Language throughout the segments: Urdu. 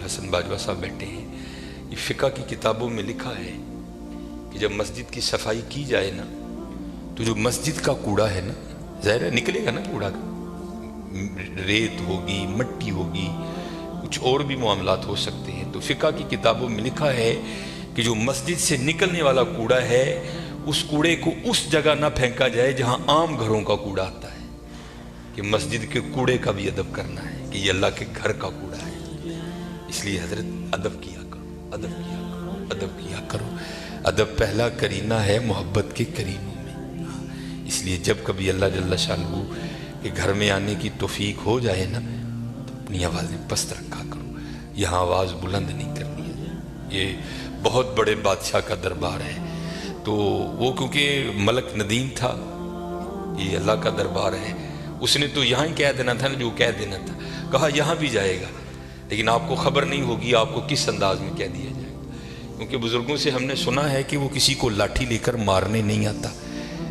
الحسن باجوہ صاحب بیٹھے ہیں، یہ فقہ کی کتابوں میں لکھا ہے کہ جب مسجد کی صفائی کی جائے نا تو جو مسجد کا کوڑا ہے نا، ظاہر ہے نکلے گا نا کوڑا کا، ریت ہوگی، مٹی ہوگی، کچھ اور بھی معاملات ہو سکتے ہیں، تو فقہ کی کتابوں میں لکھا ہے کہ جو مسجد سے نکلنے والا کوڑا ہے اس کوڑے کو اس جگہ نہ پھینکا جائے جہاں عام گھروں کا کوڑا آتا ہے، کہ مسجد کے کوڑے کا بھی ادب کرنا ہے کہ یہ اللہ کے گھر کا کوڑا ہے۔ اس لیے حضرت ادب کیا کرو، ادب کیا کرو، ادب کیا کرو۔ ادب پہلا کرینہ ہے محبت کے کرینوں میں۔ اس لیے جب کبھی اللہ جل شانہ کے گھر میں آنے کی توفیق ہو جائے نا تو اپنی آوازیں پست رکھا کرو، یہاں آواز بلند نہیں کرنی ہے۔ یہ بہت بڑے بادشاہ کا دربار ہے، تو وہ کیونکہ ملک ندیم تھا، یہ اللہ کا دربار ہے، اس نے تو یہاں ہی کہہ دینا تھا نا جو کہہ دینا تھا، کہا یہاں بھی جائے گا، لیکن آپ کو خبر نہیں ہوگی آپ کو کس انداز میں کہہ دیا جائے گا، کیونکہ بزرگوں سے ہم نے سنا ہے کہ وہ کسی کو لاٹھی لے کر مارنے نہیں آتا،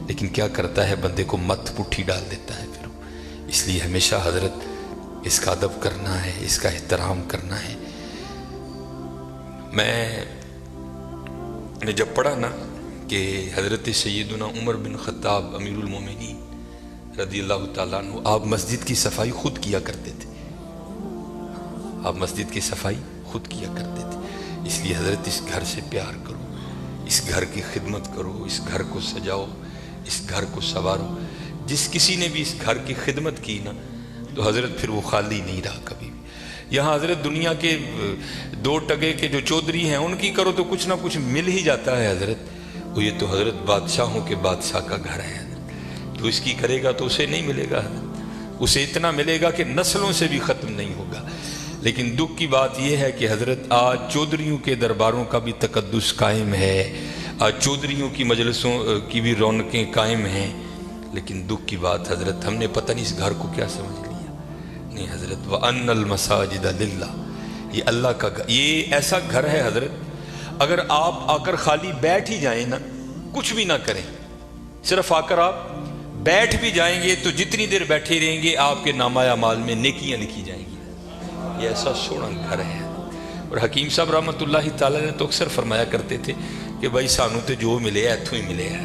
لیکن کیا کرتا ہے بندے کو مت پٹھی ڈال دیتا ہے پھر۔ اس لیے ہمیشہ حضرت اس کا ادب کرنا ہے، اس کا احترام کرنا ہے۔ میں نے جب پڑھا نا کہ حضرت سیدنا عمر بن خطاب امیر المومنین رضی اللہ تعالیٰ عنہ آپ مسجد کی صفائی خود کیا کرتے تھے، آپ مسجد کی صفائی خود کیا کرتے تھے، اس لیے حضرت اس گھر سے پیار کرو، اس گھر کی خدمت کرو، اس گھر کو سجاؤ، اس گھر کو سنوارو۔ جس کسی نے بھی اس گھر کی خدمت کی نا تو حضرت پھر وہ خالی نہیں رہا کبھی بھی۔ یہاں حضرت دنیا کے دو ٹگے کے جو چودھری ہیں ان کی کرو تو کچھ نہ کچھ مل ہی جاتا ہے حضرت، وہ یہ تو حضرت بادشاہوں کے بادشاہ کا گھر ہے حضرت، تو اس کی کرے گا تو اسے نہیں ملے گا حضرت، اسے اتنا ملے گا کہ نسلوں سے بھی ختم نہیں ہوگا۔ لیکن دکھ کی بات یہ ہے کہ حضرت آج چودھریوں کے درباروں کا بھی تقدس قائم ہے، آج چودھریوں کی مجلسوں کی بھی رونقیں قائم ہیں، لیکن دکھ کی بات حضرت ہم نے پتہ نہیں اس گھر کو کیا سمجھ لیا۔ نہیں حضرت وَأَنَّ الْمَسَاجِدَ لِلَّهِ، یہ اللہ کا گھر، یہ ایسا گھر ہے حضرت اگر آپ آ کر خالی بیٹھ ہی جائیں نا، کچھ بھی نہ کریں، صرف آ کر آپ بیٹھ بھی جائیں گے تو جتنی دیر بیٹھے رہیں گے آپ کے نامہ اعمال میں نیکیاں لکھی جائیں گی۔ یہ ایسا سونا گھر ہے۔ اور حکیم صاحب رحمۃ اللہ تعالیٰ نے تو اکثر فرمایا کرتے تھے کہ بھائی سانو تے جو ملے ایتھوں ہی ملے ہے،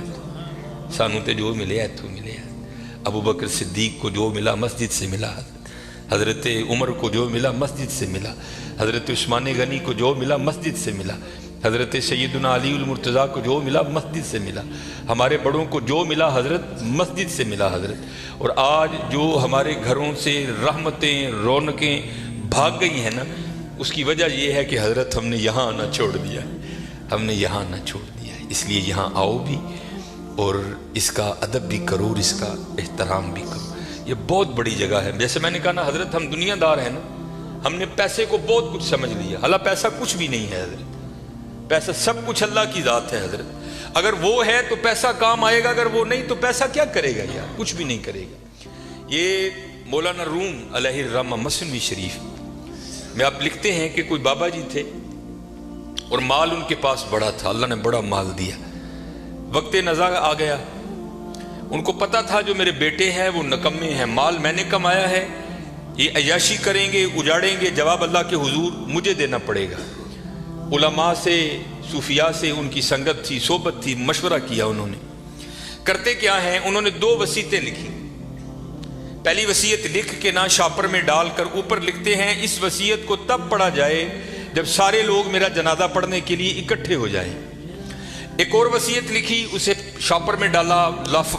سانو تے جو ملے ایتھوں ملے ہے۔ ابو بکر صدیق کو جو ملا مسجد سے ملا، حضرت عمر کو جو ملا مسجد سے ملا، حضرت عثمان غنی کو جو ملا مسجد سے ملا، حضرت سیدنا علی المرتضیٰ کو جو ملا مسجد سے ملا، ہمارے بڑوں کو جو ملا حضرت مسجد سے ملا حضرت۔ اور آج جو ہمارے گھروں سے رحمتیں رونقیں بھاگ گئی ہیں نا، اس کی وجہ یہ ہے کہ حضرت ہم نے یہاں آنا چھوڑ دیا ہے، ہم نے یہاں آنا چھوڑ دیا ہے۔ اس لیے یہاں آؤ بھی اور اس کا ادب بھی کرو اور اس کا احترام بھی کرو۔ یہ بہت بڑی جگہ ہے، جیسے میں نے کہا نا حضرت ہم دنیا دار ہیں نا، ہم نے پیسے کو بہت کچھ سمجھ لیا، حالانکہ پیسہ کچھ بھی نہیں ہے حضرت، پیسہ سب کچھ اللہ کی ذات ہے حضرت، اگر وہ ہے تو پیسہ کام آئے گا، اگر وہ نہیں تو پیسہ کیا کرے گا یار، کچھ بھی نہیں کرے گا۔ یہ مولانا روم علیہ الرحمہ مثنوی شریف میں آپ لکھتے ہیں کہ کوئی بابا جی تھے اور مال ان کے پاس بڑا تھا، اللہ نے بڑا مال دیا، وقت نزاع آ گیا، ان کو پتا تھا جو میرے بیٹے ہیں وہ نکمے ہیں، مال میں نے کمایا ہے، یہ عیاشی کریں گے اجاڑیں گے، جواب اللہ کے حضور مجھے دینا پڑے گا۔ علماء سے صوفیاء سے ان کی سنگت تھی، صحبت تھی، مشورہ کیا انہوں نے، کرتے کیا ہیں، انہوں نے 2 وصیتیں لکھی۔ پہلی وصیت لکھ کے نا شاپر میں ڈال کر اوپر لکھتے ہیں اس وصیت کو تب پڑھا جائے جب سارے لوگ میرا جنازہ پڑھنے کے لیے اکٹھے ہو جائیں۔ ایک اور وصیت لکھی، اسے شاپر میں ڈالا،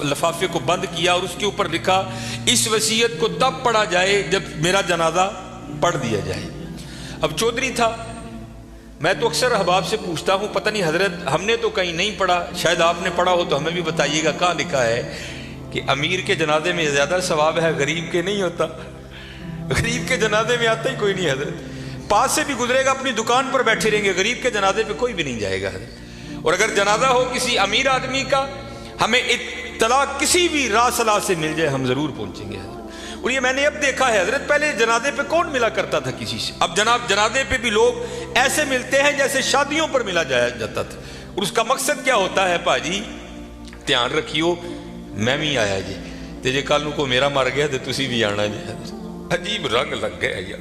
لفافے کو بند کیا اور اس کے اوپر لکھا اس وصیت کو تب پڑھا جائے جب میرا جنازہ پڑھ دیا جائے۔ اب چودھری تھا، میں تو اکثر احباب سے پوچھتا ہوں پتہ نہیں حضرت ہم نے تو کہیں نہیں پڑھا، شاید آپ نے پڑھا ہو تو ہمیں بھی بتائیے گا، کہاں لکھا ہے کہ امیر کے جنازے میں زیادہ ثواب ہے غریب کے نہیں ہوتا؟ غریب کے جنازے میں آتا ہی کوئی نہیں حضرت، پاس سے بھی گزرے گا اپنی دکان پر بیٹھے رہیں گے، غریب کے جنازے پہ کوئی بھی نہیں جائے گا حضرت۔ اور اگر جنازہ ہو کسی امیر آدمی کا، ہمیں اطلاع کسی بھی راہ صلاح سے مل جائے ہم ضرور پہنچیں گے حضرت۔ اور یہ میں نے اب دیکھا ہے حضرت، پہلے جنازے پہ کون ملا کرتا تھا کسی سے، اب جناب جنازے پہ بھی لوگ ایسے ملتے ہیں جیسے شادیوں پر ملا جاتا تھا۔ اور اس کا مقصد کیا ہوتا ہے، پاجی دھیان رکھیو میں بھی آیا جی تے جے کل کو میرا مر گیا تو تسی بھی آنا جی، عجیب رنگ لگ گیا یار۔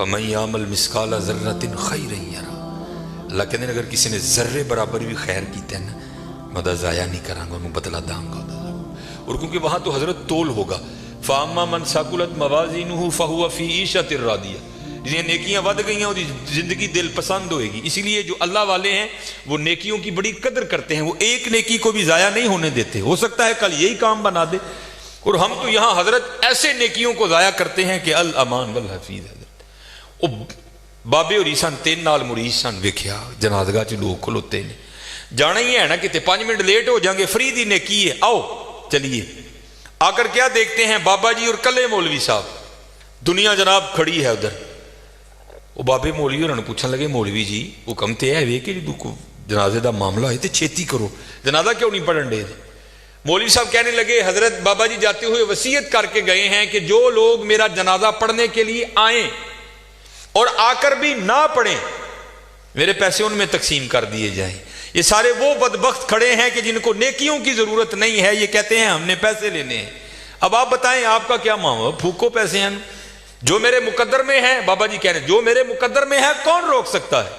فَمَن يَعْمَلْ مِثْقَالَ ذَرَّةٍ خَيْرًا يَرَهُ۔ اللہ کہتے ہیں اگر کسی نے ذرے برابر بھی خیر کیتا ہے نا، میں دا ضائع نہیں کراں گا، میں بدلہ داں گا۔ اور کیونکہ وہاں تو حضرت تول ہوگا، فَأَمَّا مَنْ ثَقُلَتْ مَوَازِينُهُ فَهُوَ فِي عِيشَةٍ رَاضِيَةٍ، جنہیں نیکیاں ود گئی ہیں اور زندگی دل پسند ہوئے گی۔ اسی لیے جو اللہ والے ہیں وہ نیکیوں کی بڑی قدر کرتے ہیں، وہ ایک نیکی کو بھی ضائع نہیں ہونے دیتے، ہو سکتا ہے کل یہی کام بنا دے۔ اور ہم تو یہاں حضرت ایسے نیکیوں کو ضائع کرتے ہیں کہ الامان والحفیظ۔ حضرت بابے اور عیسان تین نال مریض سن، ویکھیا جنازگاہ چ لوگ کھلوتے نے، جانا ہی ہے نا کتے 5 منٹ لیٹ ہو جائیں گے، فری دی نیکی ہے، آؤ چلیے۔ آ کر کیا دیکھتے ہیں، بابا جی اور کلے مولوی صاحب، دنیا جناب کھڑی ہے ادھر۔ وہ بابے مولوی انہوں نے پوچھنے لگے، مولوی جی حکم تے ہے کہ جدو کو جنازے دا معاملہ ہے تو چھیتی کرو، جنازہ کیوں نہیں پڑھن دے؟ مولوی صاحب کہنے لگے، حضرت بابا جی جاتے ہوئے وصیت کر کے گئے ہیں کہ جو لوگ میرا جنازہ پڑھنے کے لیے آئیں اور آ کر بھی نہ پڑھیں، میرے پیسے ان میں تقسیم کر دیے جائیں۔ یہ سارے وہ بدبخت کھڑے ہیں کہ جن کو نیکیوں کی ضرورت نہیں ہے، یہ کہتے ہیں ہم نے پیسے لینے ہیں۔ اب آپ بتائیں آپ کا کیا معاملہ؟ پھوکو پیسے ہیں، جو میرے مقدر میں ہے، بابا جی کہہ رہے ہیں جو میرے مقدر میں ہے کون روک سکتا ہے؟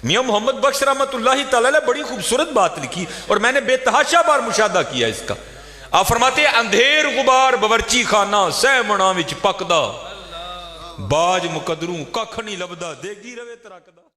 میاں محمد بخش رحمۃ اللہ تعالی علیہ بڑی خوبصورت بات لکھی اور میں نے بے تحاشا بار مشاہدہ کیا اس کا۔ آپ فرماتے ہیں اندھیر غبار باورچی خانہ سہ منا وچ پکدا، باج مقدروں ککھ نہیں لبدا، دیگی روے ترکدا۔